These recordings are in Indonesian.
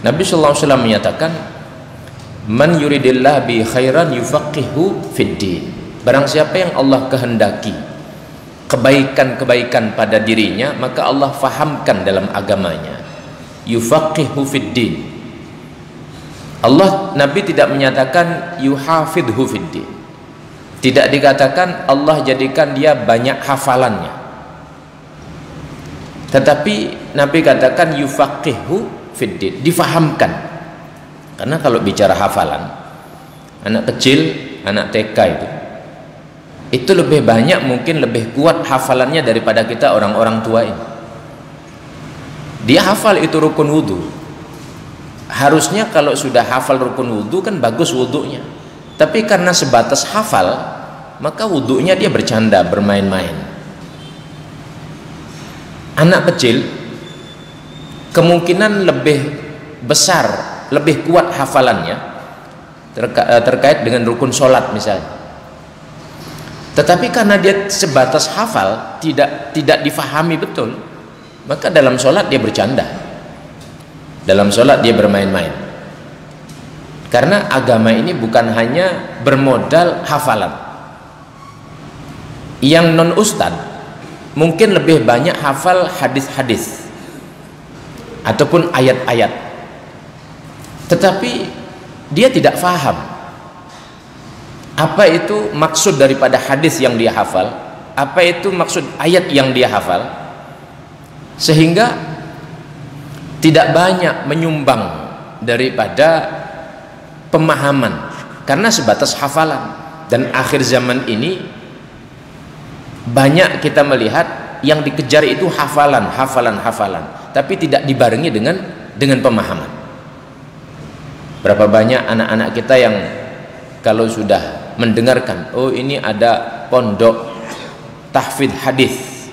Nabi sallallahu alaihi wasallam menyatakan, man yuridillah bi khairan yufaqihu fid din. Barang siapa yang Allah kehendaki kebaikan-kebaikan pada dirinya, maka Allah fahamkan dalam agamanya. Yufaqihu fid din. Nabi tidak menyatakan yuhafidhu fid din. Tidak dikatakan Allah jadikan dia banyak hafalannya, tetapi Nabi katakan yufaqihu fid din, difahamkan. Karena kalau bicara hafalan, anak kecil, anak TK itu lebih banyak, mungkin lebih kuat hafalannya daripada kita orang-orang tua ini. Dia hafal itu rukun wudhu. Harusnya kalau sudah hafal rukun wudhu kan bagus wudhunya, tapi karena sebatas hafal, maka wudhunya dia bercanda, bermain-main. Anak kecil kemungkinan lebih besar, lebih kuat hafalannya terkait dengan rukun sholat misalnya. Tetapi karena dia sebatas hafal, tidak difahami betul, maka dalam sholat dia bercanda, dalam sholat dia bermain-main. Karena agama ini bukan hanya bermodal hafalan. Yang non ustad mungkin lebih banyak hafal hadis-hadis ataupun ayat-ayat, tetapi dia tidak faham apa itu maksud daripada hadis yang dia hafal, apa itu maksud ayat yang dia hafal, sehingga tidak banyak menyumbang daripada pemahaman karena sebatas hafalan. Dan akhir zaman ini banyak kita melihat yang dikejar itu hafalan, tapi tidak dibarengi dengan pemahaman. Berapa banyak anak-anak kita yang kalau sudah mendengarkan, oh ini ada pondok tahfidz hadis,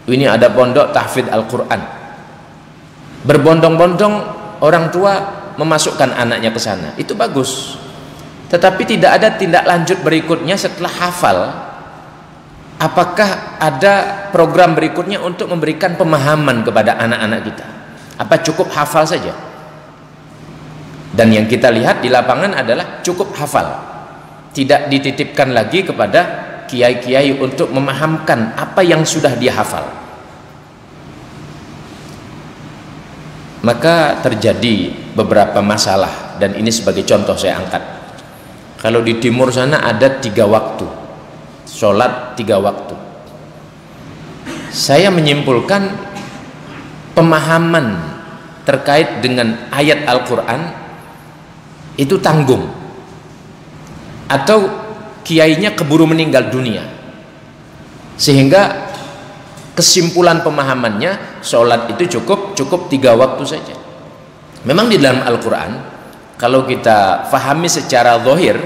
ini ada pondok tahfidz Al-Quran, berbondong-bondong orang tua memasukkan anaknya ke sana, itu bagus. Tetapi tidak ada tindak lanjut berikutnya setelah hafal. Apakah ada program berikutnya untuk memberikan pemahaman kepada anak-anak kita? Apa cukup hafal saja? Dan yang kita lihat di lapangan adalah cukup hafal, tidak dititipkan lagi kepada kiai-kiai untuk memahamkan apa yang sudah dia hafal. Maka terjadi beberapa masalah, dan ini sebagai contoh saya angkat. Kalau di timur sana ada 3 waktu sholat, 3 waktu. Saya menyimpulkan pemahaman terkait dengan ayat Al-Quran itu tanggung, atau kiainya keburu meninggal dunia, sehingga kesimpulan pemahamannya sholat itu cukup 3 waktu saja. Memang di dalam Al-Quran kalau kita fahami secara zahir,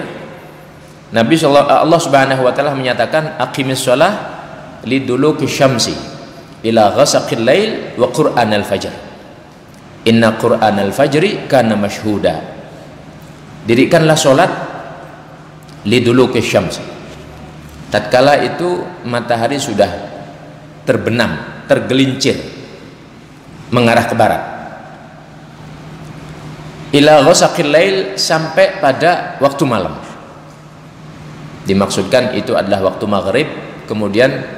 Allah Subhanahu wa taala menyatakan aqimis shalah liduluki syamsi ila ghasaqil lail wa qur'anal fajr inna qur'anal fajri kana mashhuda. Dirikanlah salat liduluki syamsi, tatkala itu matahari sudah terbenam, tergelincir mengarah ke barat, ila ghasaqil lail, sampai pada waktu malam. Dimaksudkan itu adalah waktu maghrib, kemudian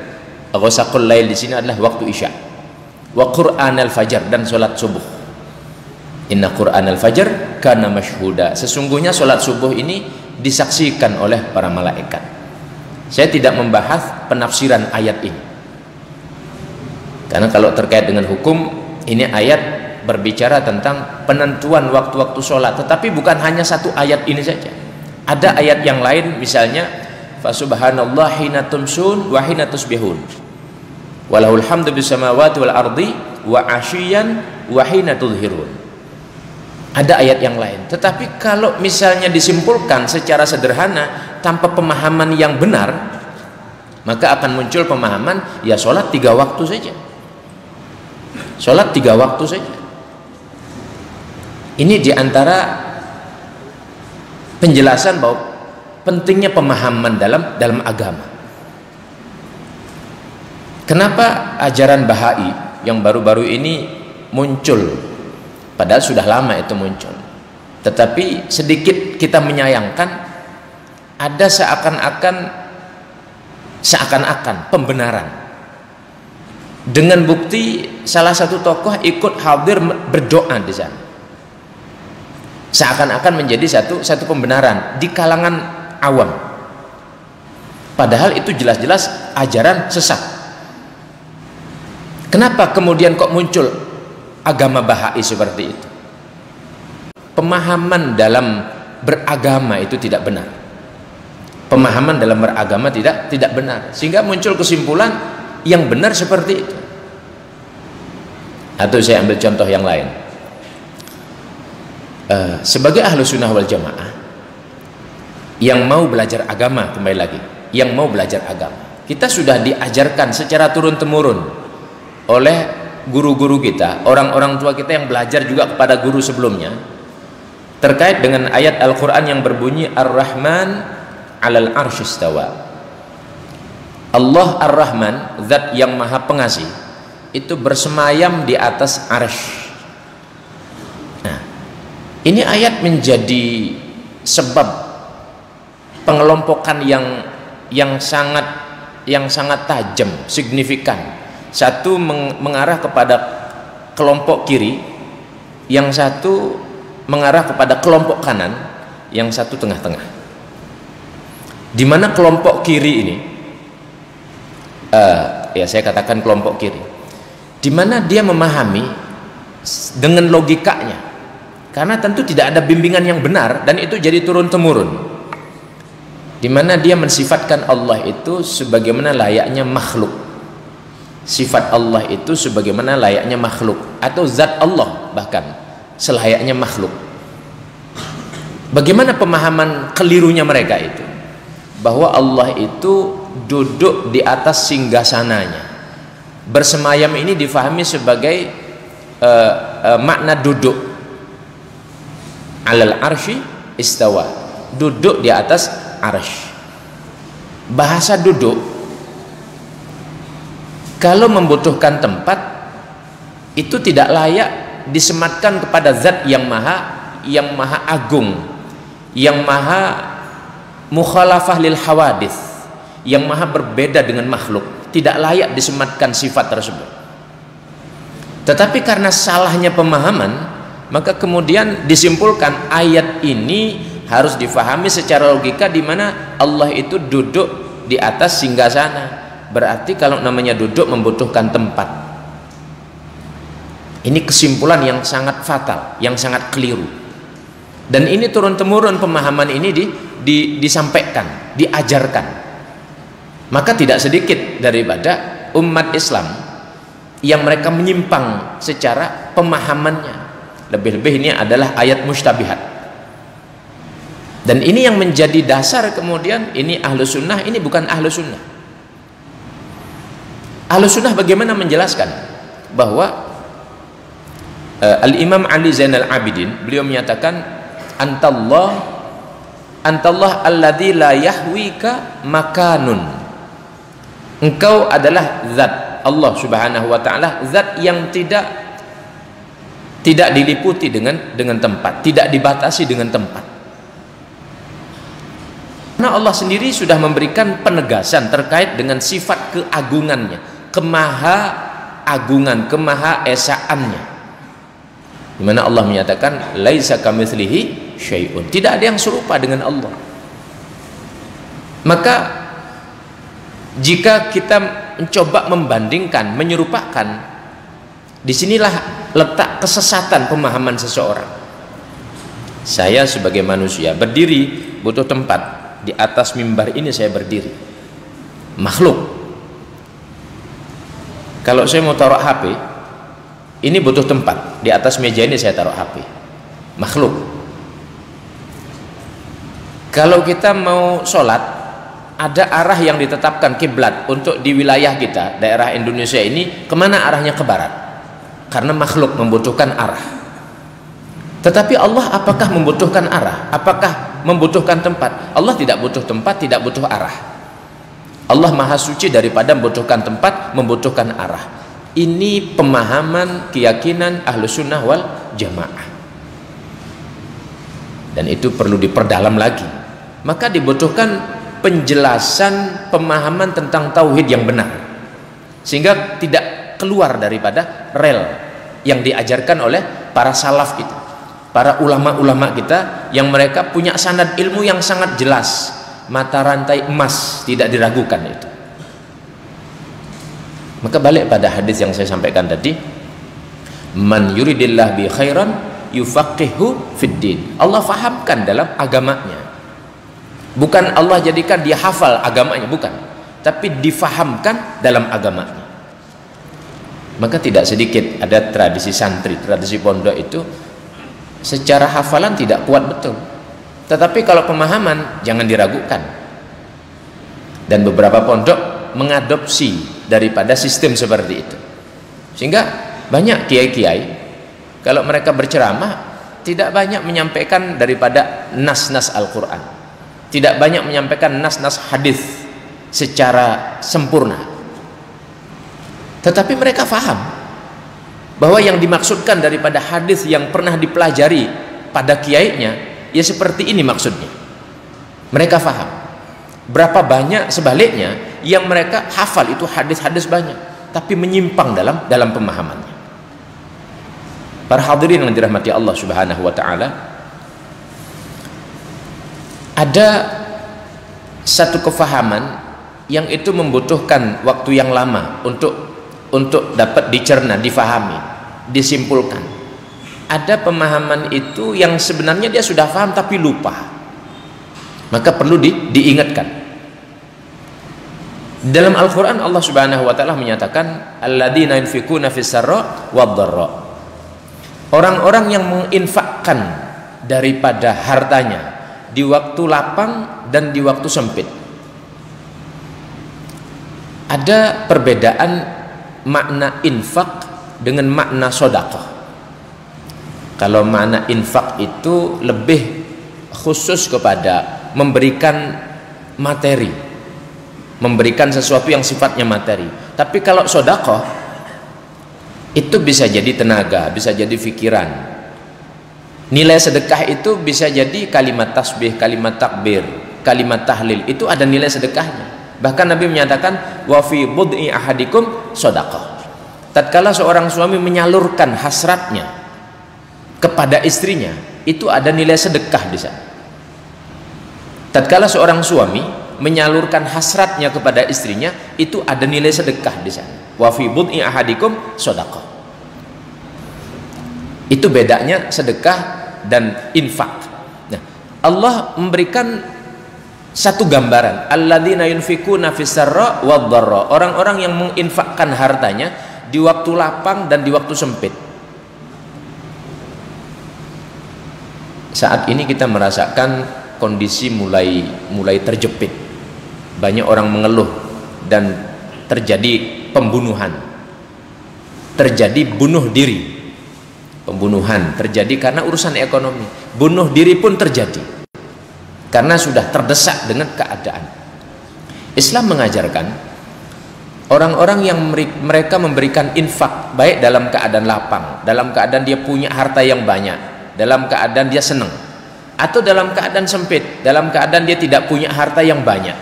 ghasaqul lail di sini adalah waktu isya. Wa qur'anal fajr, dan salat subuh. Inna qur'anal fajr kana mashhuda. Sesungguhnya salat subuh ini disaksikan oleh para malaikat. Saya tidak membahas penafsiran ayat ini, karena kalau terkait dengan hukum ini ayat berbicara tentang penentuan waktu-waktu sholat, tetapi bukan hanya satu ayat ini saja. Ada ayat yang lain, misalnya fasubhanallah hina tumsun wa hina tusbihun walahul hamdu bis samawati wal ardi wa asyiyan wa hina tudhirun. Ada ayat yang lain, tetapi kalau misalnya disimpulkan secara sederhana tanpa pemahaman yang benar, maka akan muncul pemahaman ya sholat 3 waktu saja, sholat 3 waktu saja. Ini diantara penjelasan bahwa pentingnya pemahaman dalam agama. Kenapa ajaran Bahai yang baru-baru ini muncul Padahal sudah lama itu muncul. Tetapi sedikit kita menyayangkan ada seakan-akan pembenaran. Dengan bukti salah satu tokoh ikut hadir berdoa di sana. Seakan-akan menjadi satu pembenaran di kalangan awam. Padahal itu jelas-jelas ajaran sesat. Kenapa kemudian kok muncul agama Bahai seperti itu? Pemahaman dalam beragama itu tidak benar. Pemahaman dalam beragama tidak benar, sehingga muncul kesimpulan yang benar seperti itu. Atau saya ambil contoh yang lain. Sebagai ahlu sunnah wal jamaah yang mau belajar agama, kembali lagi, yang mau belajar agama, kita sudah diajarkan secara turun-temurun oleh guru-guru kita, orang-orang tua kita yang belajar juga kepada guru sebelumnya, terkait dengan ayat Al-Quran yang berbunyi Ar-Rahman 'alal 'arsy istawa. Allah Ar-Rahman, zat yang maha pengasih, itu bersemayam di atas arsy. Nah, ini ayat menjadi sebab pengelompokan yang sangat tajam, signifikan. Satu mengarah kepada kelompok kiri, yang satu mengarah kepada kelompok kanan, yang satu tengah-tengah. Di mana kelompok kiri ini, ya saya katakan kelompok kiri, di mana dia memahami dengan logikanya, karena tentu tidak ada bimbingan yang benar, dan itu jadi turun-temurun, di mana dia mensifatkan Allah itu sebagaimana layaknya makhluk. Sifat Allah itu sebagaimana layaknya makhluk, atau zat Allah bahkan selayaknya makhluk. Bagaimana pemahaman kelirunya mereka itu? Bahwa Allah itu duduk di atas singgasananya. Bersemayam ini difahami sebagai makna duduk. Alal arsy istawa, duduk di atas arsy. Bahasa duduk kalau membutuhkan tempat itu tidak layak disematkan kepada zat yang maha agung, yang maha mukhalafah lil hawadits, yang maha berbeda dengan makhluk. Tidak layak disematkan sifat tersebut. Tetapi karena salahnya pemahaman, maka kemudian disimpulkan ayat ini harus difahami secara logika, di mana Allah itu duduk di atas singgasana. Berarti kalau namanya duduk membutuhkan tempat. Ini kesimpulan yang sangat fatal, yang sangat keliru. Dan ini turun-temurun pemahaman ini disampaikan, diajarkan. Maka tidak sedikit daripada umat Islam yang mereka menyimpang secara pemahamannya. Lebih-lebih ini adalah ayat mustabihat. Dan ini yang menjadi dasar kemudian ini ahlu sunnah, ini bukan ahlu sunnah. Ahlu sunnah bagaimana menjelaskan bahwa Al-Imam Ali Zainal Abidin, beliau menyatakan antallah alladzi la yahwika makanun. Engkau adalah zat Allah subhanahu wa ta'ala, zat yang tidak diliputi dengan tempat, tidak dibatasi dengan tempat. Karena Allah sendiri sudah memberikan penegasan terkait dengan sifat keagungannya, kemaha-agungan, kemaha-esaannya, di mana Allah menyatakan laisa kamitslihi syai'un, tidak ada yang serupa dengan Allah. Maka jika kita mencoba membandingkan, menyerupakan, disinilah letak kesesatan pemahaman seseorang. Saya sebagai manusia berdiri butuh tempat. Di atas mimbar ini saya berdiri, makhluk. Kalau saya mau taruh HP, ini butuh tempat. Di atas meja ini saya taruh HP, makhluk. Kalau kita mau sholat, ada arah yang ditetapkan kiblat untuk di wilayah kita, daerah Indonesia ini, kemana arahnya? Ke barat, karena makhluk membutuhkan arah. Tetapi Allah apakah membutuhkan arah? Apakah membutuhkan tempat? Allah tidak butuh tempat, tidak butuh arah. Allah maha suci daripada membutuhkan tempat, membutuhkan arah. Ini pemahaman keyakinan Ahlus Sunnah wal Jamaah, dan itu perlu diperdalam lagi. Maka dibutuhkan penjelasan pemahaman tentang tauhid yang benar, sehingga tidak keluar daripada rel yang diajarkan oleh para salaf kita, para ulama-ulama kita, yang mereka punya sanad ilmu yang sangat jelas, mata rantai emas, tidak diragukan itu. Maka balik pada hadis yang saya sampaikan tadi, man yuridillah bi khairan yufaqihu fid din. Allah fahamkan dalam agamanya. Bukan Allah jadikan dia hafal agamanya, bukan, tapi difahamkan dalam agamanya. Maka tidak sedikit ada tradisi santri, tradisi pondok itu secara hafalan tidak kuat betul, tetapi kalau pemahaman jangan diragukan. Dan beberapa pondok mengadopsi daripada sistem seperti itu, sehingga banyak kiai-kiai kalau mereka berceramah tidak banyak menyampaikan daripada nas-nas Al-Quran, tidak banyak menyampaikan nas-nas hadis secara sempurna, tetapi mereka faham bahwa yang dimaksudkan daripada hadis yang pernah dipelajari pada kiainya ya seperti ini maksudnya. Mereka faham. Berapa banyak sebaliknya yang mereka hafal itu hadis-hadis banyak, tapi menyimpang dalam pemahamannya. Para hadirin yang dirahmati Allah Subhanahu wa taala, ada satu kefahaman yang itu membutuhkan waktu yang lama untuk dapat dicerna, difahami, disimpulkan. Ada pemahaman itu yang sebenarnya dia sudah paham tapi lupa, maka perlu diingatkan. Dalam Al-Quran Allah Subhanahu wa ta'ala menyatakan alladzina yunfikuna fis sarra wad dharra, orang-orang yang menginfakkan daripada hartanya di waktu lapang dan di waktu sempit. Ada perbedaan makna infak dengan makna sedekah. Kalau makna infak itu lebih khusus kepada memberikan materi, memberikan sesuatu yang sifatnya materi. Tapi kalau sedekah itu bisa jadi tenaga, bisa jadi pikiran. Nilai sedekah itu bisa jadi kalimat tasbih, kalimat takbir, kalimat tahlil, itu ada nilai sedekahnya. Bahkan Nabi menyatakan wa fi bud'i ahadikum sedekah. Tatkala seorang suami menyalurkan hasratnya kepada istrinya, itu ada nilai sedekah di sana. Tatkala seorang suami menyalurkan hasratnya kepada istrinya, itu ada nilai sedekah di sana. Wa fi bud'i ahadikum sedekah. Itu bedanya sedekah dan infak. Nah, Allah memberikan satu gambaran, alladzina yunfikuna fis sarra wad dharra, orang-orang yang menginfakkan hartanya di waktu lapang dan di waktu sempit. Saat ini kita merasakan kondisi mulai terjepit. Banyak orang mengeluh dan terjadi pembunuhan, terjadi bunuh diri. Pembunuhan terjadi karena urusan ekonomi, bunuh diri pun terjadi karena sudah terdesak dengan keadaan. Islam mengajarkan orang-orang yang mereka memberikan infak, baik dalam keadaan lapang, dalam keadaan dia punya harta yang banyak, dalam keadaan dia senang, atau dalam keadaan sempit, dalam keadaan dia tidak punya harta yang banyak.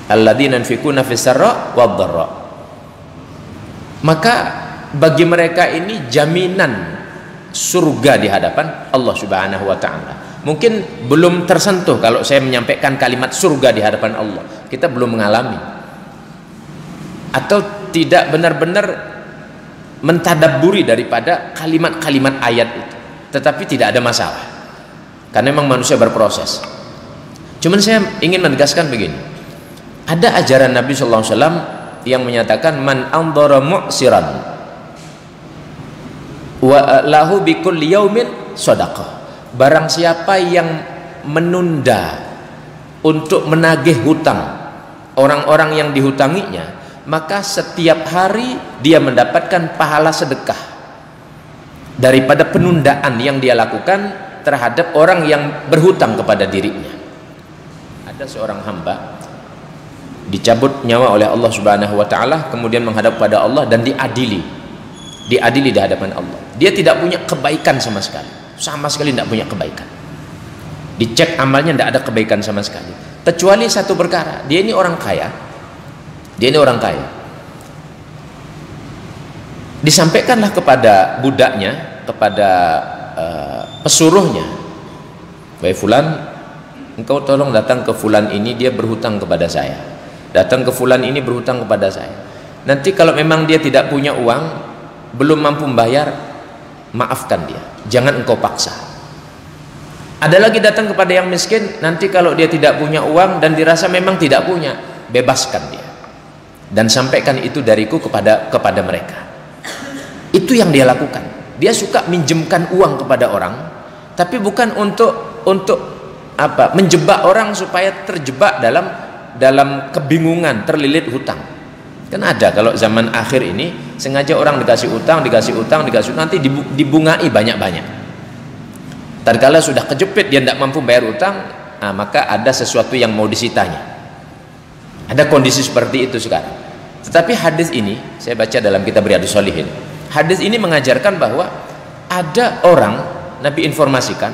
Alladzina yunfikuna fis sarra wad dharra. Maka bagi mereka ini jaminan surga di hadapan Allah Subhanahu wa taala. Mungkin belum tersentuh kalau saya menyampaikan kalimat surga di hadapan Allah, kita belum mengalami atau tidak benar-benar mentadabburi daripada kalimat-kalimat ayat itu. Tetapi tidak ada masalah, karena memang manusia berproses. Cuman saya ingin menegaskan begini, ada ajaran Nabi Sallallahu Alaihi Wasallam yang menyatakan man andhara mu'siran wa lahu bikulli yaumin shadaqah. Barang siapa yang menunda untuk menagih hutang orang-orang yang dihutanginya, maka setiap hari dia mendapatkan pahala sedekah daripada penundaan yang dia lakukan terhadap orang yang berhutang kepada dirinya. Ada seorang hamba dicabut nyawa oleh Allah Subhanahu wa taala, kemudian menghadap pada Allah dan diadili di hadapan Allah. Dia tidak punya kebaikan sama sekali tidak punya kebaikan. Dicek amalnya tidak ada kebaikan sama sekali, kecuali satu perkara, dia ini orang kaya. Disampaikanlah kepada budaknya, kepada pesuruhnya, "Wahai fulan, engkau tolong datang ke fulan ini, dia berhutang kepada saya. Datang ke fulan ini berhutang kepada saya. Nanti kalau memang dia tidak punya uang, belum mampu membayar, maafkan dia, jangan engkau paksa." Ada lagi datang kepada yang miskin, nanti kalau dia tidak punya uang dan dirasa memang tidak punya, bebaskan dia dan sampaikan itu dariku kepada mereka. Itu yang dia lakukan. Dia suka minjemkan uang kepada orang, tapi bukan untuk menjebak orang supaya terjebak dalam kebingungan, terlilit hutang. Kan ada kalau zaman akhir ini, sengaja orang dikasih utang, nanti dibungai banyak-banyak. Tatkala sudah kejepit dia tidak mampu bayar utang, maka ada sesuatu yang mau disitanya. Ada kondisi seperti itu sekarang. Tetapi hadis ini saya baca dalam kitab Riyadhus Shalihin. Hadis ini mengajarkan bahwa ada orang, Nabi informasikan,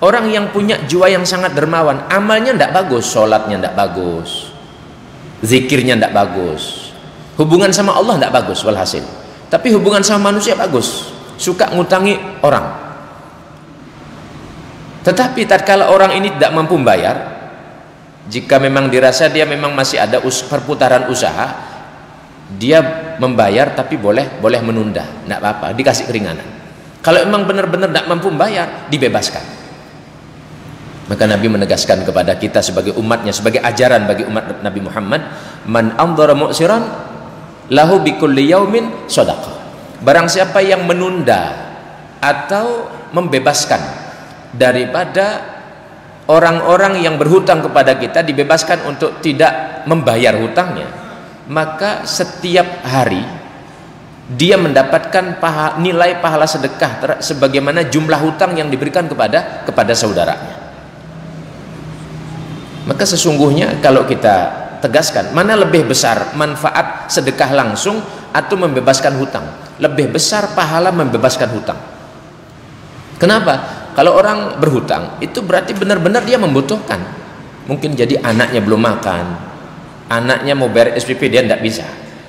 orang yang punya jiwa yang sangat dermawan, amalnya tidak bagus, sholatnya tidak bagus, zikirnya tidak bagus, hubungan sama Allah tidak bagus walhasil, tapi hubungan sama manusia bagus, suka ngutangi orang. Tetapi tatkala orang ini tidak mampu membayar, jika memang dirasa dia memang masih ada perputaran usaha, dia membayar tapi boleh menunda, tidak apa-apa, dikasih keringanan. Kalau memang benar-benar tidak mampu membayar, dibebaskan. Maka Nabi menegaskan kepada kita sebagai umatnya, sebagai ajaran bagi umat Nabi Muhammad, man andhara mu'siran lahu bikulli yaumin shadaqah. Barang siapa yang menunda atau membebaskan daripada orang-orang yang berhutang kepada kita, dibebaskan untuk tidak membayar hutangnya, maka setiap hari dia mendapatkan nilai pahala sedekah sebagaimana jumlah hutang yang diberikan kepada saudaranya. Maka sesungguhnya kalau kita tegaskan, mana lebih besar manfaat sedekah langsung atau membebaskan hutang? Lebih besar pahala membebaskan hutang. Kenapa? Kalau orang berhutang itu berarti benar-benar dia membutuhkan. Mungkin jadi anaknya belum makan, anaknya mau bayar SPP dia tidak bisa,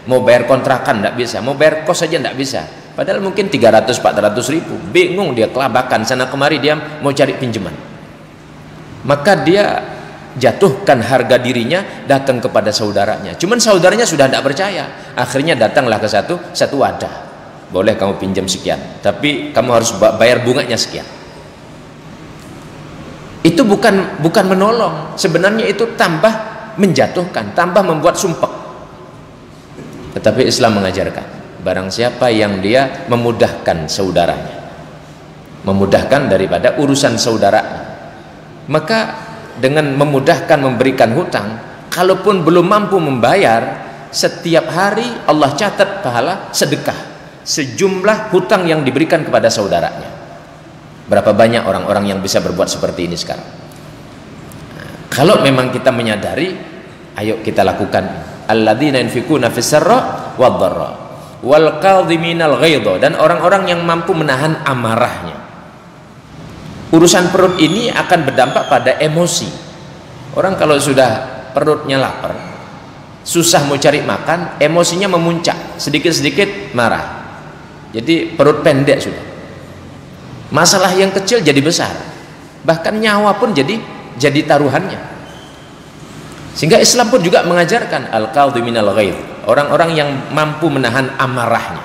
mau bayar kontrakan tidak bisa, mau bayar kos saja tidak bisa, padahal mungkin 300-400 ribu, bingung dia, kelabakan sana kemari, dia mau cari pinjaman. Maka dia jatuhkan harga dirinya, datang kepada saudaranya, cuman saudaranya sudah tidak percaya, akhirnya datanglah ke satu wadah, boleh kamu pinjam sekian, tapi kamu harus bayar bunganya sekian. Itu bukan menolong, sebenarnya itu tambah menjatuhkan, tambah membuat sumpek. Tetapi Islam mengajarkan, barang siapa yang dia memudahkan saudaranya, memudahkan daripada urusan saudaranya, maka dengan memudahkan memberikan hutang, kalaupun belum mampu membayar, setiap hari Allah catat pahala sedekah sejumlah hutang yang diberikan kepada saudaranya. Berapa banyak orang-orang yang bisa berbuat seperti ini sekarang? Kalau memang kita menyadari, ayo kita lakukan. Alladzina yunfikuna fis-sarra wad-dharra wal kadhiminal ghaidha, dan orang-orang yang mampu menahan amarahnya. Urusan perut ini akan berdampak pada emosi. Orang kalau sudah perutnya lapar, susah mau cari makan, emosinya memuncak, sedikit-sedikit marah. Jadi perut pendek sudah. Masalah yang kecil jadi besar, bahkan nyawa pun jadi taruhannya. Sehingga Islam pun juga mengajarkan al-kadhiminal ghaidh, orang-orang yang mampu menahan amarahnya,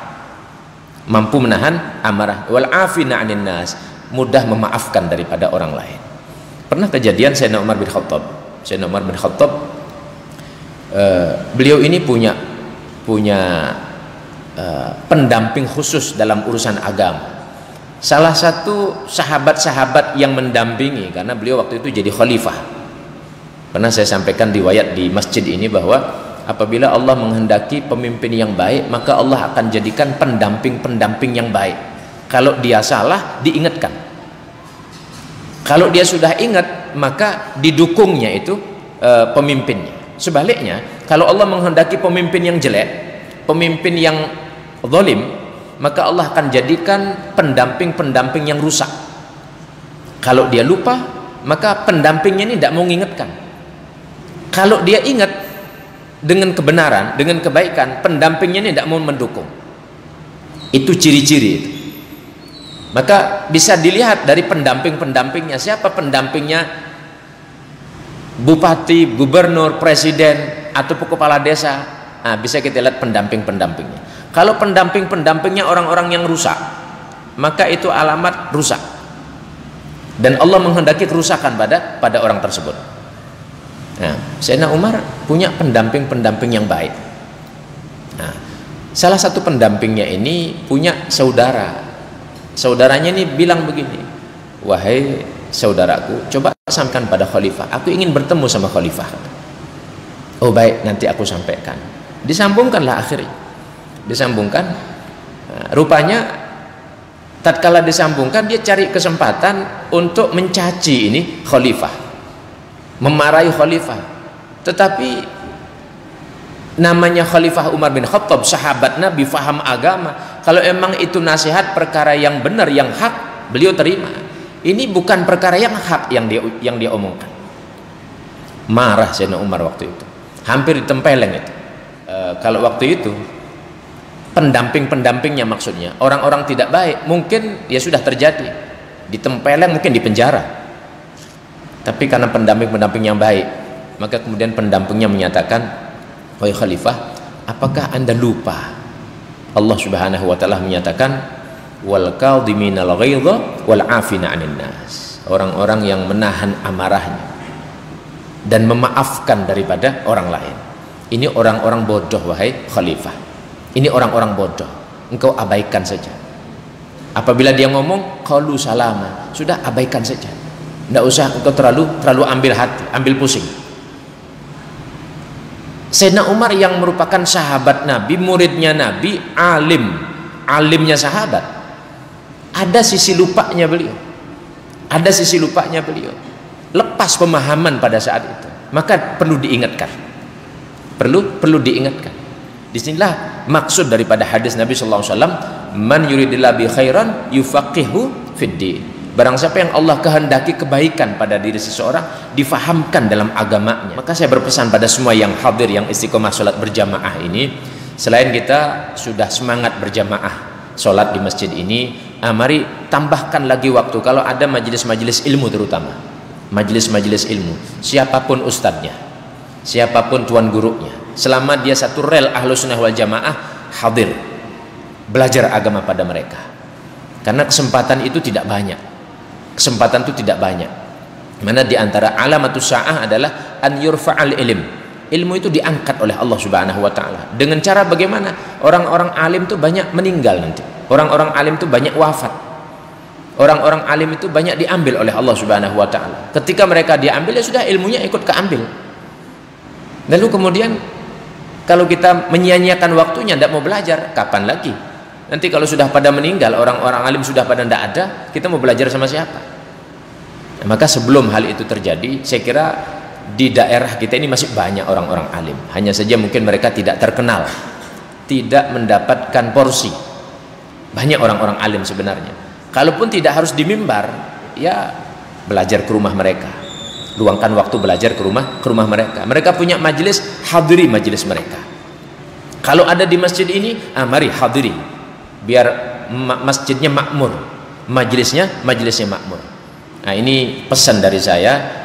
mampu menahan amarah, wal afina 'anil nas, mudah memaafkan daripada orang lain. Pernah kejadian Sayyidina Umar bin Khattab. Beliau ini punya pendamping khusus dalam urusan agama. Salah satu sahabat-sahabat yang mendampingi, karena beliau waktu itu jadi khalifah. Pernah saya sampaikan riwayat di masjid ini bahwa apabila Allah menghendaki pemimpin yang baik, maka Allah akan jadikan pendamping-pendamping yang baik. Kalau dia salah, diingatkan. Kalau dia sudah ingat, maka didukungnya itu pemimpinnya. Sebaliknya, Kalau Allah menghendaki pemimpin yang jelek, pemimpin yang zalim, maka Allah akan jadikan pendamping-pendamping yang rusak. Kalau dia lupa, maka pendampingnya ini tidak mau mengingatkan. Kalau dia ingat dengan kebenaran, dengan kebaikan, pendampingnya ini tidak mau mendukung. Itu ciri-ciri itu. Maka bisa dilihat dari pendamping-pendampingnya. Siapa pendampingnya? Bupati, gubernur, presiden, atau kepala desa. Nah, bisa kita lihat pendamping-pendampingnya. Kalau pendamping-pendampingnya orang-orang yang rusak, maka itu alamat rusak. Dan Allah menghendaki kerusakan pada orang tersebut. Nah, Sayyidina Umar punya pendamping-pendamping yang baik. Nah, salah satu pendampingnya ini punya saudara. Saudaranya ini bilang begini, wahai saudaraku, coba sampaikan pada khalifah, aku ingin bertemu sama khalifah. Oh baik, nanti aku sampaikan. Disambungkanlah akhirnya. Disambungkan. Nah, rupanya tatkala disambungkan, dia cari kesempatan untuk mencaci ini khalifah, memarahi khalifah. Tetapi namanya Khalifah Umar bin Khattab, sahabat Nabi, faham agama. Kalau emang itu nasihat perkara yang benar, yang hak, beliau terima. Ini bukan perkara yang hak yang dia omongkan. Marah Sayyidina Umar waktu itu, hampir ditempeleng itu. Kalau waktu itu pendamping-pendampingnya, maksudnya orang-orang tidak baik, mungkin ya sudah terjadi, ditempeleng, mungkin dipenjara. Tapi karena pendamping-pendamping yang baik, maka kemudian pendampingnya menyatakan, wahai khalifah, apakah anda lupa Allah subhanahu wa ta'ala menyatakan wal kadhiminal ghaidha wal afina 'anil nas, orang-orang yang menahan amarahnya dan memaafkan daripada orang lain. Ini orang-orang bodoh wahai khalifah, ini orang-orang bodoh, engkau abaikan saja. Apabila dia ngomong qalu salama, sudah abaikan saja, tidak usah engkau terlalu ambil hati, ambil pusing. Sayyidina Umar yang merupakan sahabat Nabi, muridnya Nabi, alimnya sahabat, ada sisi lupanya beliau, ada sisi lupanya beliau, lepas pemahaman pada saat itu, maka perlu diingatkan, perlu diingatkan. Disinilah maksud daripada hadis Nabi Sallallahu Alaihi Wasallam, man yuridillahu bi khairan yufaqihu fid din. Barang siapa yang Allah kehendaki kebaikan pada diri seseorang, difahamkan dalam agamanya. Maka saya berpesan pada semua yang hadir, yang istiqomah sholat berjamaah ini, selain kita sudah semangat berjamaah sholat di masjid ini, mari tambahkan lagi waktu. Kalau ada majelis-majelis ilmu, terutama majelis-majelis ilmu, siapapun ustadznya, siapapun tuan gurunya, selama dia satu rel Ahlus Sunnah wal Jamaah, hadir belajar agama pada mereka. Karena kesempatan itu tidak banyak. Kesempatan itu tidak banyak. Mana di antara alamatus sa'ah adalah an yurfa'al ilm. Ilmu itu diangkat oleh Allah Subhanahu wa taala. Dengan cara bagaimana? Orang-orang alim itu banyak meninggal nanti. Orang-orang alim itu banyak wafat. Orang-orang alim itu banyak diambil oleh Allah Subhanahu wa taala. Ketika mereka diambil, ya sudah, ilmunya ikut keambil. Lalu kemudian kalau kita menyia-nyiakan waktunya, tidak mau belajar, kapan lagi? Nanti kalau sudah pada meninggal, orang-orang alim sudah pada tidak ada, kita mau belajar sama siapa? Nah, maka sebelum hal itu terjadi, saya kira di daerah kita ini masih banyak orang-orang alim. Hanya saja mungkin mereka tidak terkenal, tidak mendapatkan porsi. Banyak orang-orang alim sebenarnya. Kalaupun tidak harus di mimbar, ya belajar ke rumah mereka. Luangkan waktu belajar ke rumah mereka. Mereka punya majelis, hadiri majelis mereka. Kalau ada di masjid ini, mari hadiri, biar masjidnya makmur, majelisnya makmur. Nah, ini pesan dari saya